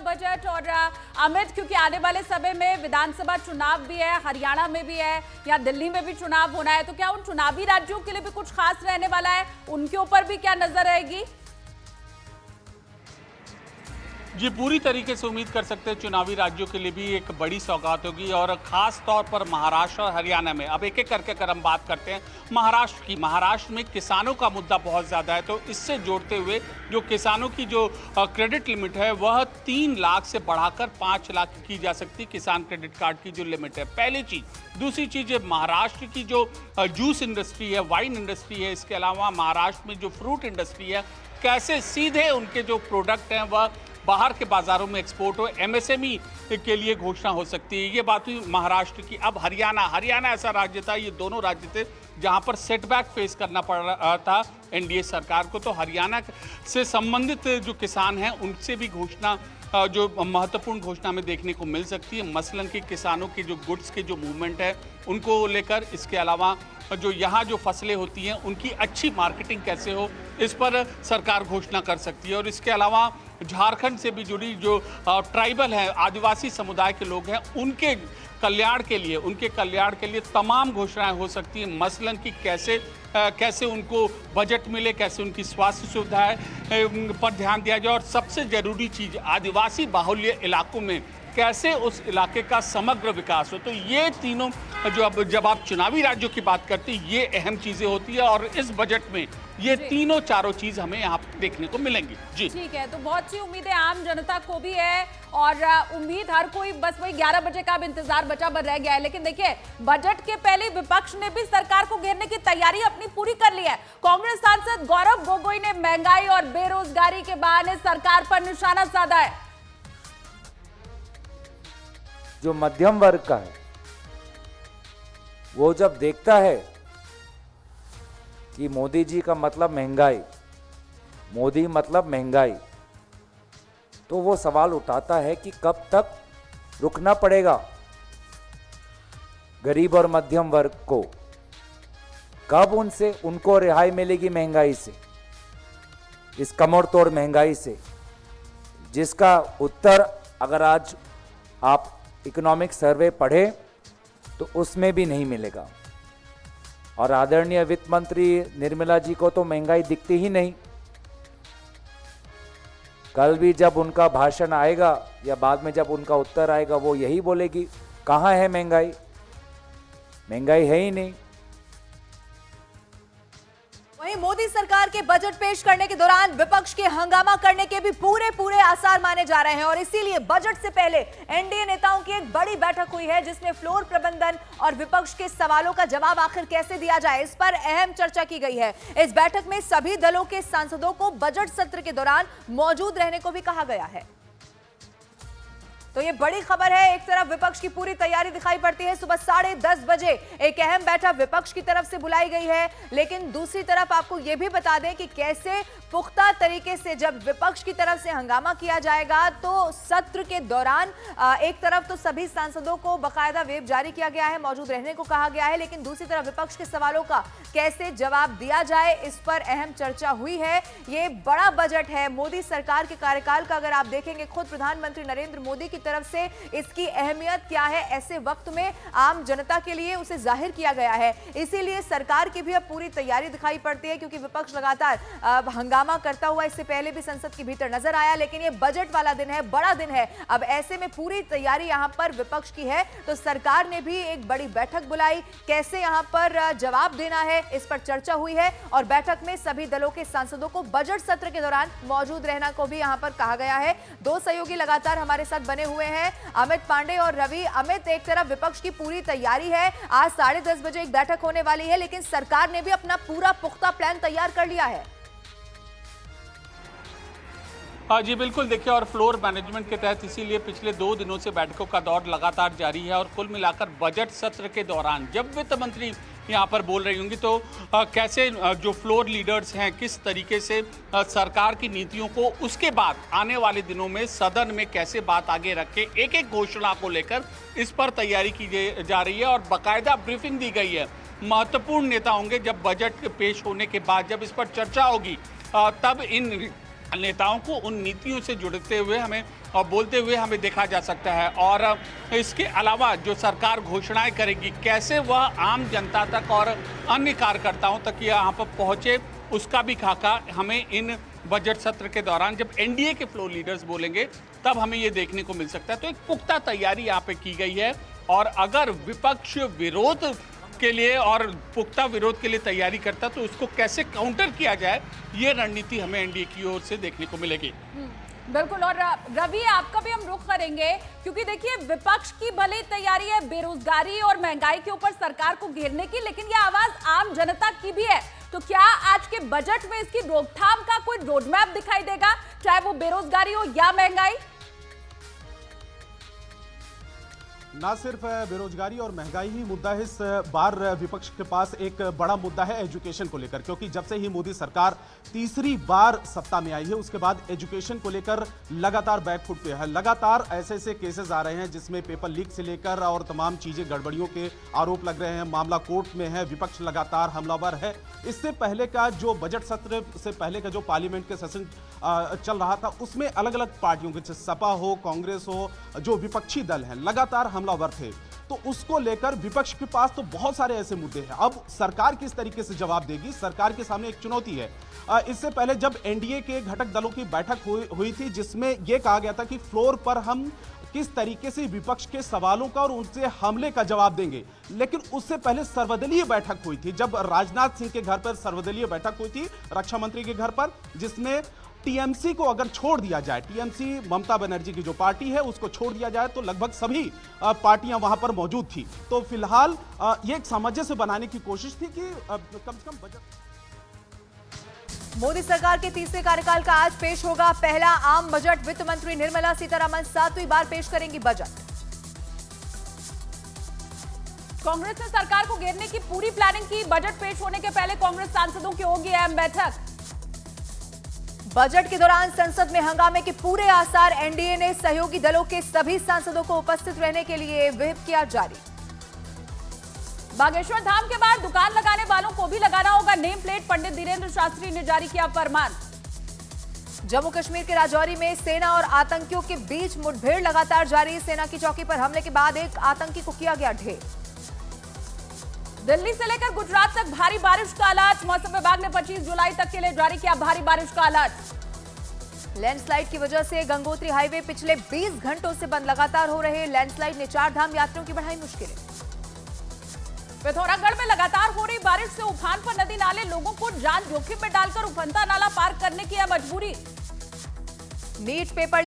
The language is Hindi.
बजट। और अमित, क्योंकि आने वाले समय में विधानसभा चुनाव भी है, हरियाणा में भी है या दिल्ली में भी चुनाव होना है, तो क्या उन चुनावी राज्यों के लिए भी कुछ खास रहने वाला है? उनके ऊपर भी क्या नजर रहेगी? जी, पूरी तरीके से उम्मीद कर सकते हैं चुनावी राज्यों के लिए भी एक बड़ी सौगात होगी, और खास तौर पर महाराष्ट्र और हरियाणा में। अब एक एक करके अगर हम बात करते हैं महाराष्ट्र की, महाराष्ट्र में किसानों का मुद्दा बहुत ज़्यादा है, तो इससे जोड़ते हुए जो किसानों की जो क्रेडिट लिमिट है वह 3 लाख से बढ़ाकर 5 लाख की जा सकती है, किसान क्रेडिट कार्ड की जो लिमिट है, पहली चीज़। दूसरी चीज़ है महाराष्ट्र की जो जूस इंडस्ट्री है, वाइन इंडस्ट्री है, इसके अलावा महाराष्ट्र में जो फ्रूट इंडस्ट्री है, कैसे सीधे उनके जो प्रोडक्ट हैं वह बाहर के बाजारों में एक्सपोर्ट हो, एमएसएमई के लिए घोषणा हो सकती है। ये बात हुई महाराष्ट्र की। अब हरियाणा ऐसा राज्य था, ये दोनों राज्य थे जहां पर सेटबैक फेस करना पड़ रहा था एनडीए सरकार को, तो हरियाणा से संबंधित जो किसान हैं उनसे भी घोषणा, जो महत्वपूर्ण घोषणा में देखने को मिल सकती है, मसलन कि किसानों के जो गुड्स के जो मूवमेंट है उनको लेकर। इसके अलावा जो यहाँ जो फसलें होती हैं उनकी अच्छी मार्केटिंग कैसे हो, इस पर सरकार घोषणा कर सकती है। और इसके अलावा झारखंड से भी जुड़ी जो ट्राइबल हैं, आदिवासी समुदाय के लोग हैं, उनके कल्याण के लिए तमाम घोषणाएं हो सकती हैं, मसलन कि कैसे उनको बजट मिले, कैसे उनकी स्वास्थ्य सुविधाएं पर ध्यान दिया जाए, और सबसे जरूरी चीज़ आदिवासी बाहुल्य इलाकों में कैसे उस इलाके का समग्र विकास हो। तो ये तीनों जब आप चुनावी राज्यों की बात करते हैं, ये अहम चीजें होती है, और इस बजट में ये तीनों चारों चीज हमें यहाँ देखने को मिलेंगी। जी ठीक है, तो बहुत सी उम्मीदें आम जनता को भी है, और उम्मीद हर कोई, बस वही 11 बजे का अब इंतजार बचा रह गया है। लेकिन देखिए, बजट के पहले विपक्ष ने भी सरकार को घेरने की तैयारी अपनी पूरी कर ली है। कांग्रेस सांसद गौरव गोगोई ने महंगाई और बेरोजगारी के बहाने सरकार पर निशाना साधा है। जो मध्यम वर्ग का है वो जब देखता है कि मोदी जी का मतलब महंगाई, मोदी मतलब महंगाई, तो वो सवाल उठाता है कि कब तक रुकना पड़ेगा गरीब और मध्यम वर्ग को, कब उनको रिहाई मिलेगी महंगाई से, इस कमर तोड़ महंगाई से, जिसका उत्तर अगर आज आप इकोनॉमिक सर्वे पढ़े तो उसमें भी नहीं मिलेगा। और आदरणीय वित्त मंत्री निर्मला जी को तो महंगाई दिखती ही नहीं। कल भी जब उनका भाषण आएगा या बाद में जब उनका उत्तर आएगा, वो यही बोलेगी, कहाँ है महंगाई? महंगाई है ही नहीं। वहीं मोदी सरकार के बजट पेश करने के दौरान विपक्ष के हंगामा करने के भी पूरे आसार माने जा रहे हैं, और इसीलिए बजट से पहले एनडीए नेताओं की एक बड़ी बैठक हुई है, जिसमें फ्लोर प्रबंधन और विपक्ष के सवालों का जवाब आखिर कैसे दिया जाए, इस पर अहम चर्चा की गई है। इस बैठक में सभी दलों के सांसदों को बजट सत्र के दौरान मौजूद रहने को भी कहा गया है। तो ये बड़ी खबर है। एक तरफ विपक्ष की पूरी तैयारी दिखाई पड़ती है, सुबह 10:30 बजे एक अहम बैठक विपक्ष की तरफ से बुलाई गई है, लेकिन दूसरी तरफ आपको यह भी बता दें कि कैसे पुख्ता तरीके से जब विपक्ष की तरफ से हंगामा किया जाएगा, तो सत्र के दौरान एक तरफ तो सभी सांसदों को बकायदा व्हिप जारी किया गया है, मौजूद रहने को कहा गया है, लेकिन दूसरी तरफ विपक्ष के सवालों का कैसे जवाब दिया जाए, इस पर अहम चर्चा हुई है। ये बड़ा बजट है, मोदी सरकार के कार्यकाल का अगर आप देखेंगे, खुद प्रधानमंत्री नरेंद्र मोदी की तरफ से इसकी अहमियत क्या है, ऐसे वक्त में आम जनता के लिए उसे जाहिर किया गया है। इसीलिए सरकार की भी अब पूरी तैयारी दिखाई पड़ती है, क्योंकि विपक्ष लगातार हंगामा करता हुआ इससे पहले भी संसद के भीतर नजर आया, लेकिन ये बजट वाला दिन है, बड़ा दिन है। अब ऐसे में पूरी तैयारी यहां पर विपक्ष की है, तो सरकार ने भी एक बड़ी बैठक बुलाई, कैसे यहां पर जवाब देना है, इस पर चर्चा हुई है। और बैठक में सभी दलों के सांसदों को बजट सत्र के दौरान मौजूद रहना को भी यहां पर कहा गया है। दो सहयोगी लगातार हमारे साथ बने हुए हैं, अमित पांडे और रवि। अमित, एक तरफ विपक्ष की पूरी तैयारी है, आज 10:30 बजे एक बैठक होने वाली है, लेकिन सरकार ने भी अपना पूरा पुख्ता प्लान तैयार कर लिया है। हाँ जी, बिल्कुल। देखिए, और फ्लोर मैनेजमेंट के तहत इसीलिए पिछले 2 दिनों से बैठकों का दौर लगातार जारी है, और कुल मिलाकर बजट सत्र के दौरान जब वित्त मंत्री यहाँ पर बोल रही होंगी, तो कैसे जो फ्लोर लीडर्स हैं किस तरीके से सरकार की नीतियों को उसके बाद आने वाले दिनों में सदन में कैसे बात आगे रखे, एक एक घोषणा को लेकर इस पर तैयारी की जा रही है, और बाकायदा ब्रीफिंग दी गई है। महत्वपूर्ण नेता होंगे, जब बजट पेश होने के बाद जब इस पर चर्चा होगी, तब इन नेताओं को उन नीतियों से जुड़ते हुए हमें और बोलते हुए हमें देखा जा सकता है। और इसके अलावा जो सरकार घोषणाएं करेगी, कैसे वह आम जनता तक और अन्य कार्यकर्ताओं तक यहाँ पर पहुँचे, उसका भी खाका हमें इन बजट सत्र के दौरान, जब एनडीए के फ्लोर लीडर्स बोलेंगे, तब हमें ये देखने को मिल सकता है। तो एक पुख्ता तैयारी यहाँ पे की गई है, और अगर विपक्ष विरोध के लिए और पुख्ता विरोध के लिए तैयारी करता तो उसको कैसे काउंटर किया जाए, ये रणनीति हमें एनडीए की ओर से देखने को मिलेगी। बिल्कुल। और रवि, आपका भी हम रुख करेंगे, क्योंकि देखिए विपक्ष की भले तैयारी है बेरोजगारी और महंगाई के ऊपर सरकार को घेरने की, लेकिन यह आवाज आम जनता की भी है। तो क्या आज के बजट में इसकी रोकथाम का कोई रोडमैप दिखाई देगा, चाहे वो बेरोजगारी हो या महंगाई? ना सिर्फ बेरोजगारी और महंगाई ही मुद्दा है, इस बार विपक्ष के पास एक बड़ा मुद्दा है एजुकेशन को लेकर, क्योंकि जब से ही मोदी सरकार तीसरी बार सत्ता में आई है, उसके बाद एजुकेशन को लेकर लगातार बैकफुट पे है। लगातार ऐसे ऐसे केसेस आ रहे हैं जिसमें पेपर लीक से लेकर और तमाम चीजें गड़बड़ियों के आरोप लग रहे हैं, मामला कोर्ट में है, विपक्ष लगातार हमलावर है। इससे पहले का जो बजट सत्र से पहले का जो पार्लियामेंट के सेशन चल रहा था, उसमें अलग अलग पार्टियों के, सपा हो, कांग्रेस हो, जो विपक्षी दल हैं, लगातार हमलावर थे। तो उसको लेकर विपक्ष के पास तो बहुत सारे ऐसे मुद्दे हैं। अब सरकार किस तरीके से जवाब देगी, सरकार के सामने एक चुनौती है। इससे पहले जब एनडीए के घटक दलों की बैठक हुई थी, जिसमें यह कहा गया था कि फ्लोर पर हम किस तरीके से विपक्ष के सवालों का और उनसे हमले का जवाब देंगे, लेकिन उससे पहले सर्वदलीय बैठक हुई थी, जब राजनाथ सिंह के घर पर सर्वदलीय बैठक हुई थी, रक्षा मंत्री के घर पर, जिसमें टीएमसी को अगर छोड़ दिया जाए, टीएमसी ममता बनर्जी की जो पार्टी है उसको छोड़ दिया जाए, तो लगभग सभी पार्टियां वहां पर मौजूद थी। तो फिलहाल ये एक सामंजस्य बनाने की कोशिश थी कि कम से कम बजट। मोदी सरकार के तीसरे कार्यकाल का आज पेश होगा पहला आम बजट। वित्त मंत्री निर्मला सीतारमण 7वीं बार पेश करेंगी बजट। कांग्रेस ने सरकार को घेरने की पूरी प्लानिंग की। बजट पेश होने के पहले कांग्रेस सांसदों की होगी अहम बैठक। बजट के दौरान संसद में हंगामे के पूरे आसार। एनडीए ने सहयोगी दलों के सभी सांसदों को उपस्थित रहने के लिए व्हिप किया जारी। बागेश्वर धाम के बाद दुकान लगाने वालों को भी लगाना होगा नेम प्लेट। पंडित धीरेन्द्र शास्त्री ने जारी किया फरमान। जम्मू कश्मीर के राजौरी में सेना और आतंकियों के बीच मुठभेड़ लगातार जारी। सेना की चौकी पर हमले के बाद एक आतंकी को किया गया ढेर। दिल्ली से लेकर गुजरात तक भारी बारिश का अलर्ट। मौसम विभाग ने 25 जुलाई तक के लिए जारी किया भारी बारिश का अलर्ट। लैंडस्लाइड की वजह से गंगोत्री हाईवे पिछले 20 घंटों से बंद। लगातार हो रहे लैंडस्लाइड ने 4 धाम यात्रियों की बढ़ाई मुश्किलें। पिथौरागढ़ में लगातार हो रही बारिश से उफान पर नदी नाले। लोगों को जान जोखिम में डालकर उफनता नाला पार करने की है मजबूरी। NEET paper